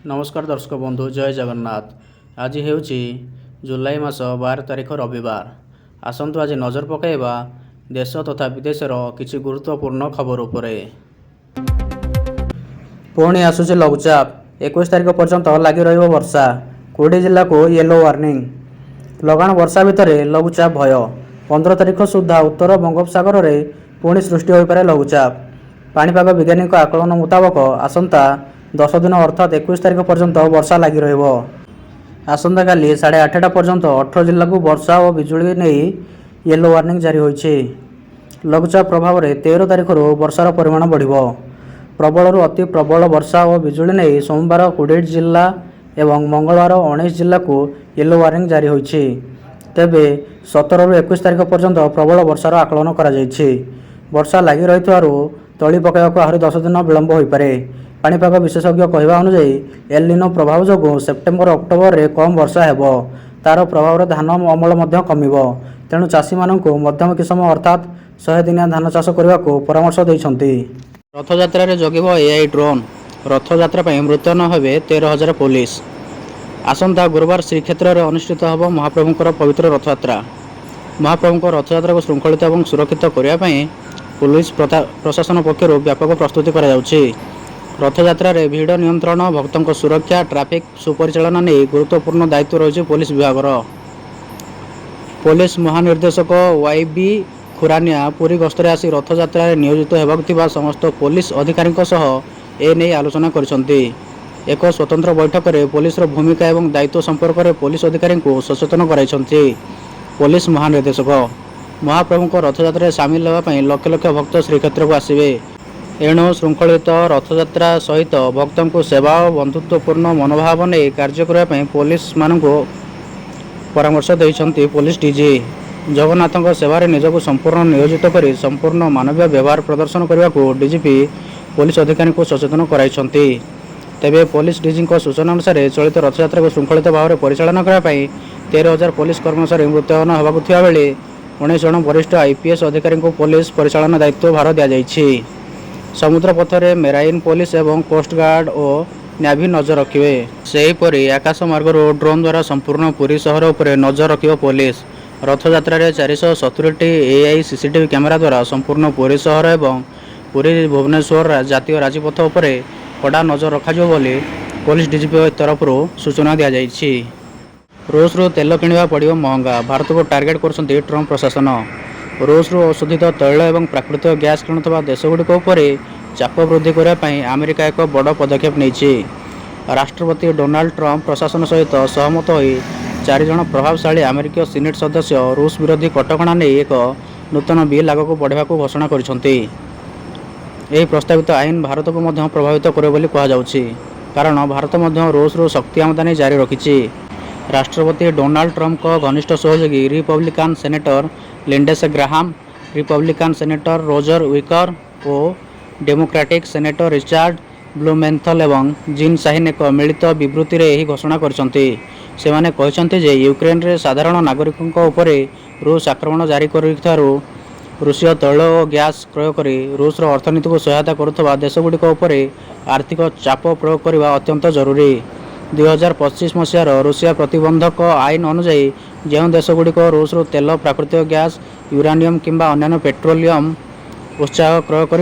नमस्कार दर्शक बंधु जय जगन्नाथ। आज हेउची जुलाई मास 12 तारिख रविवार। आसंतु आज नजर पकाइबा देश तथा विदेशर किछि गुरुत्वपूर्ण खबर उपरे। पुणी आसुची लघुचाप 21 तारिख पर्यंत लागि रहिबो वर्षा। 20 जिल्ला को येलो वार्निंग। लगाण वर्षा भितरे लघुचाप भय। 15 तारिख सुधा उत्तर बंगोपसागर रे पुणी सृष्टि होई पारे लघुचाप। पाणीपाग वैज्ञानिक आकलन मुताबक आसंता 10 दिन अर्थात 21 तारिख पर्यंत वर्षा लागि रहिबो। आसंता काली 8:30 पर्यंत 18 जिल्ला को वर्षा और बिजुली नहीं येलो वार्निंग जारी होइछि। लघुचाप प्रभाव रे 13 तारिख रो वर्षार परिमाण बढ़िबो। प्रबल अति प्रबल वर्षा और बिजुली नहीं सोमवार 20 जिल्ला एवं मंगलवार 19 जिल्ला को येलो वार्निंग जारी होइछि। तेबे 17 ରୁ 21 तारिख पर्यंत प्रबल वर्षार आकलन करा जाइछि। वर्षा लागि रहिथारु तळी पकाइबाक आहरी 10 दिन विलंब होई पारे। पाणीपाग विशेषज्ञ कहवा अनुसार एल निनो प्रभाव जो सेप्टेम्बर अक्टोबर रे कम वर्षा हेबो। तार प्रभाव रे धान अमल मध्य कमिबो। तेणु चाषी माननकु मध्यम किसम अर्थात 100 दिनिया धान चाष करबा को परामर्श दैछन्ति। रथयात्रा रे जगिबो एआई ड्रोन। रथयात्रा पई मृत्यन हेबे 13,000 पुलिस। आसंता गुरुवार श्रीक्षेत्र में अनुष्ठित होब महाप्रभुंकर पवित्र रथयात्रा। महाप्रभुंकर रथयात्रा को श्रृंखलित और सुरक्षित करने पुलिस प्रशासन पक्षर व्यापक प्रस्तुति करा जाउछि। रथयात्रा रे भीड़ नियंत्रण भक्तों सुरक्षा ट्रैफिक सुपरिचालन नहीं गुरुत्वपूर्ण दायित्व रही पुलिस विभाग। पुलिस महानिर्देशक वाईबी खुरानिया पुरी गस्तरे आसी रथयात्रा रे नियोजित होगा समस्त पुलिस अधिकारी एने आलोचना करिसंती। एक स्वतंत्र बैठक में पुलिस भूमिका और दायित्व संपर्क में पुलिस अधिकारी को सचेतन कराइछन्ति। पुलिस महानिर्देशक महाप्रभु को रथयात्रा सामिल होगापी लक्ष लक्ष भक्त श्रीक्षेत्र को आसवे। एणु श्रृंखलित रथयात्रा सहित भक्तों को सेवा और बंधुत्वपूर्ण मनोभाव नहीं कार्य करने पुलिस मान परामर्श देइछन्ति। पुलिस डीजी जगन्नाथों सेवारे निजक संपूर्ण नियोजित कर संपूर्ण मानवीय व्यवहार प्रदर्शन करने को डीजीपी पुलिस अधिकारी को सचेतन कराइछन्ति। तेबे पुलिस डीजी सूचना अनुसार चलित रथयात्रा को श्रृंखलित भाव में परिचालन करने 13,000 पुलिस कर्मचारी मुतयन होगाकु थिबा बेले 19 जन वरिष्ठ आईपीएस अधिकारी को पुलिस परिचालन दायित्व भार दि जाइछि। समुद्र पथरे मेराइन पुलिस एवं कोस्ट गार्ड और नेवी नजर रखिबे। सेहीपरि आकाश मार्ग ड्रोन द्वारा संपूर्ण पुरी शहर उपर नजर रखिबो पुलिस। रथयात्रा रे 470टी एआई सीसीटीवी कैमेरा द्वारा संपूर्ण पुरी शहर एवं पुरी भुवनेश्वर जातीय राजपथ उपर कड़ा नजर रखाଯିबो बोली पुलिस डीजीपी तरफ सूचना दि जाइछि। रूस रू तेल किणवा पड़ो महंगा। भारत को टार्गेट करछन्ति ट्रम्प प्रशासन। रूस रू अशोधित तैल और प्राकृतिक गैस किणुवा देशगुड़िक चाप वृद्धि करने अमेरिका एक बड़ पदक्षेप नहीं। राष्ट्रपति डोनाल्ड ट्रम्प प्रशासन सहित सहमत हो 4 जन प्रभावशाली अमेरिकीय सीनेट सदस्य रूस विरोधी कटकणा नहीं एक नूतन बिल आगक बढ़ावा घोषणा करिसेंति। यह प्रस्तावित आईन भारत को मध्य प्रभावित करे बोली कहुछि कारण भारत मध्य रूस रू शक्ति आमदानी जारी रखिछि। राष्ट्रपति डोनाल्ड ट्रम्प को घनिष्ठ सहयोगी Republican senator Lindsey Graham, Republican senator Roger Wicker और डेमोक्रेटिक सेनेटर रिचार्ड ब्लूमेंथल एवं जीन साहिन एक मिलित विवृत्ति रे यही घोषणा करछन्ति। सेमाने कहछन्ति जे यूक्रेन रे साधारण नागरिकों उपरे रूस आक्रमण जारी करिथारु रूसीय तैल और गैस क्रय करी रूस रो अर्थनीति को सहायता करुवा देशगुड़िक उपरे आर्थिक चाप प्रयोग करने अत्यंत जरूरी। 2025 मसीहार रूसिया प्रतिबंधक आईन अनुसार जो देशगुड़िक रूस रू तेल प्राकृतिक गैस यूरानियम किंबा अन्य पेट्रोलियम उत्साह क्रय कर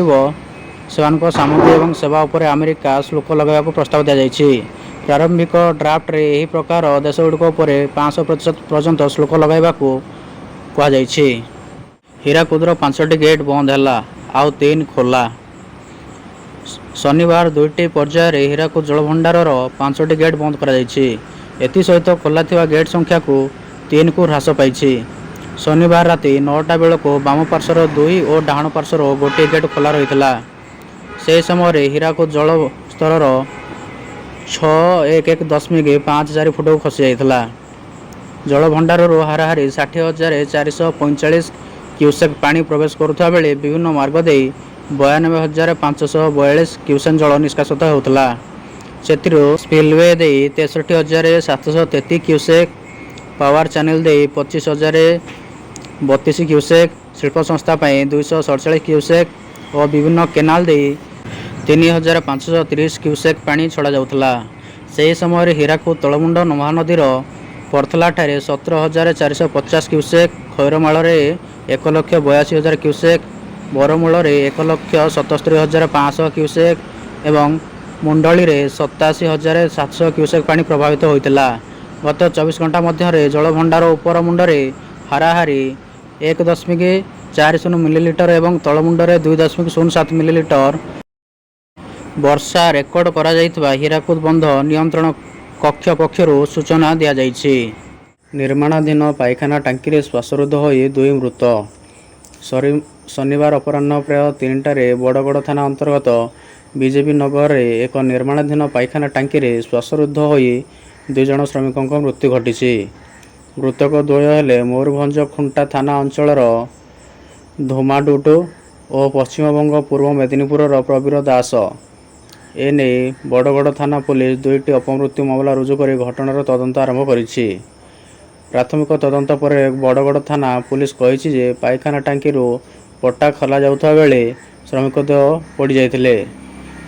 सामग्री और सेवा उपर अमेरिका शुल्क लगाइबा प्रस्ताव दि जाइछि। प्रारंभिक ड्राफ्ट रे यही प्रकार देशगुड़िक उपर 500% पर्यंत शुल्क लगाइबा कहुछि। हीराकुदर 5टी गेट बंद है आउ 3 खोला। शनिवार 2टी पर्यायर हीराकुद जलभंडार 5टी गेट बंद कर सहित खोला थिबा गेट संख्या को 3 को ह्रास पाई। शनिवार राति 9टा बेल को बाम पार्श्वर 2 और डाहाण पार्श्वर गोटे गेट खोला रही। से समय हीराकुद जल स्तर 611.54 फुट को खसी जाइथिला। जलभंडार हाराहारी 60,445 क्यूसेक पानी प्रवेश करुवा बेले विभिन्न मार्ग दे 92,542 क्यूसेक जल निष्कासित होता। से स्पिलवे दे 63,733 क्यूसेक, पावर चैनल दे 25,032 क्यूसेक, शिल्प संस्था 247 क्यूसेक और विभिन्न केनाल दे 3,530 क्यूसेक पानी छड़ा जाउथला। ସେହି ସମୟରେ ହୀରାକୁଦ ତଳମୁଣ୍ଡ ମହାନଦୀର ପର୍ଥଲାଠାରେ 17,450 କ୍ୟୁସେକ୍, ଖଇରମାଳରେ 1,82,000 କ୍ୟୁସେକ୍, ବରମୂଳରେ 1,77,500 କ୍ୟୁସେକ୍ ଏବଂ ମୁଣ୍ଡଳିରେ 87,700 କ୍ୟୁସେକ୍ ପାଣି ପ୍ରଭାବିତ ହୋଇଥିଲା। ଗତ 24 ଘଣ୍ଟା ମଧ୍ୟରେ ଜଳଭଣ୍ଡାର ଉପର ମୁଣ୍ଡରେ ହାରାହାରି 1.40 ମିଲିଲିଟର ଏବଂ ତଳମୁଣ୍ଡରେ 2.07 ମିଲିଲିଟର ବର୍ଷା ରେକର୍ଡ କରାଯାଇଥିବା ହୀରାକୁଦ ବନ୍ଧ ନିୟନ୍ତ୍ରଣ କକ୍ଷ ପକ୍ଷରୁ ସୂଚନା ଦିଆଯାଇଛି। ନିର୍ମାଣାଧୀନ ପାଇଖାନା ଟାଙ୍କିରେ ଶ୍ୱାସରୁଦ୍ଧ ହୋଇ 2 ମୃତ। ଶନିବାର ଅପରାହ୍ନ ପ୍ରାୟ 3ଟାରେ ବଡ଼ଗଡ଼ ଥାନା ଅନ୍ତର୍ଗତ ବିଜେପି ନଗରରେ ଏକ ନିର୍ମାଣାଧୀନ ପାଇଖାନା ଟାଙ୍କିରେ ଶ୍ୱାସରୁଦ୍ଧ ହୋଇ 2 ଜଣ ଶ୍ରମିକଙ୍କ ମୃତ୍ୟୁ ଘଟିଛି। ମୃତକ ଦ୍ୱୟ ହେଲେ ମୟୂରଭଞ୍ଜ ଖୁଣ୍ଟା ଥାନା ଅଞ୍ଚଳର ଧୋମାଡୁଡୁ ଓ ପଶ୍ଚିମବଙ୍ଗ ପୂର୍ବ ମେଦିନୀପୁରର ପ୍ରବୀର ଦାସ। ଏନେଇ ବଡ଼ଗଡ଼ ଥାନା ପୁଲିସ 2ଟି ଅପମୃତ୍ୟୁ ମାମଲା ରୁଜୁ କରି ଘଟଣାର ତଦନ୍ତ ଆରମ୍ଭ କରିଛି। ପ୍ରାଥମିକ ତଦନ୍ତ ପରେ ବଡ଼ଗଡ଼ ଥାନା ପୁଲିସ କହିଛି ଯେ ପାଇଖାନା ଟାଙ୍କିରୁ ପଟା ଖୋଲାଯାଉଥିବା ବେଳେ ଶ୍ରମିକ ଦେହ ପୋଡ଼ିଯାଇଥିଲେ।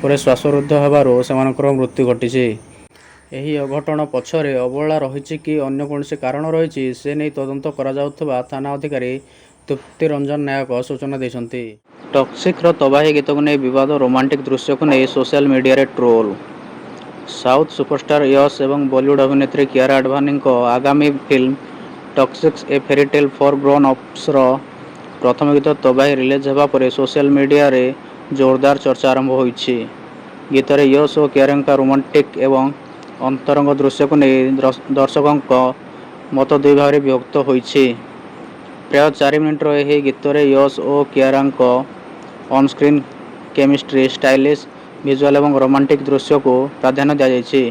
ପରେ ଶ୍ୱାସରୁଦ୍ଧ ହେବାରୁ ସେମାନଙ୍କର ମୃତ୍ୟୁ ଘଟିଛି। ଏହି ଅଘଟଣ ପଛରେ ଅବହେଳା ରହିଛି କି ଅନ୍ୟ କୌଣସି କାରଣ ରହିଛି ସେ ନେଇ ତଦନ୍ତ କରାଯାଉଥିବା ଥାନା ଅଧିକାରୀ ତୃପ୍ତି ରଞ୍ଜନ ନାୟକ ସୂଚନା ଦେଇଛନ୍ତି। ଟକ୍ସିକ୍ର ତବାହି ଗୀତକୁ ନେଇ ବିବାଦ, ରୋମାଣ୍ଟିକ୍ ଦୃଶ୍ୟକୁ ନେଇ ସୋସିଆଲ ମିଡିଆରେ ଟ୍ରୋଲ୍। ସାଉଥ୍ ସୁପରଷ୍ଟାର ୟଶ୍ ଏବଂ ବଲିଉଡ୍ ଅଭିନେତ୍ରୀ କିଆରା ଆଡଭାନୀଙ୍କ ଆଗାମୀ film Toxic a fairytale for grown ଅପ୍ସର ପ୍ରଥମ ଗୀତ ତବାହି ରିଲିଜ୍ ହେବା ପରେ ସୋସିଆଲ ମିଡିଆରେ ଜୋରଦାର ଚର୍ଚ୍ଚା ଆରମ୍ଭ ହୋଇଛି। ଗୀତରେ ୟଶ୍ ଓ କିଆରାଙ୍କ ରୋମାଣ୍ଟିକ୍ ଏବଂ ଅନ୍ତରଙ୍ଗ ଦୃଶ୍ୟକୁ ନେଇ ଦର୍ଶକଙ୍କ ମତ 2 ଭାଗରେ ବିଭକ୍ତ ହୋଇଛି। ପ୍ରାୟ 4 ମିନିଟର ଏହି ଗୀତରେ ୟଶ୍ ଓ କିଆରାଙ୍କ ଅନ୍-ସ୍କ୍ରିନ୍ କେମିଷ୍ଟ୍ରି, ଷ୍ଟାଇଲିଶ୍ ଭିଜୁଆଲ୍ ଏବଂ ରୋମାଣ୍ଟିକ୍ ଦୃଶ୍ୟକୁ ପ୍ରାଧାନ୍ୟ ଦିଆଯାଇଛି।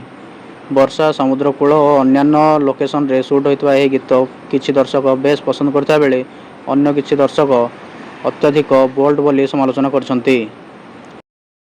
ବର୍ଷା, ସମୁଦ୍ରକୂଳ ଓ ଅନ୍ୟାନ୍ୟ ଲୋକେସନରେ ସୁଟ୍ ହୋଇଥିବା ଏହି ଗୀତ କିଛି ଦର୍ଶକ ବେଶ୍ ପସନ୍ଦ କରିଥିବା ବେଳେ ଅନ୍ୟ କିଛି ଦର୍ଶକ ଅତ୍ୟଧିକ ବୋଲ୍ଡ ବୋଲି ସମାଲୋଚନା କରିଛନ୍ତି।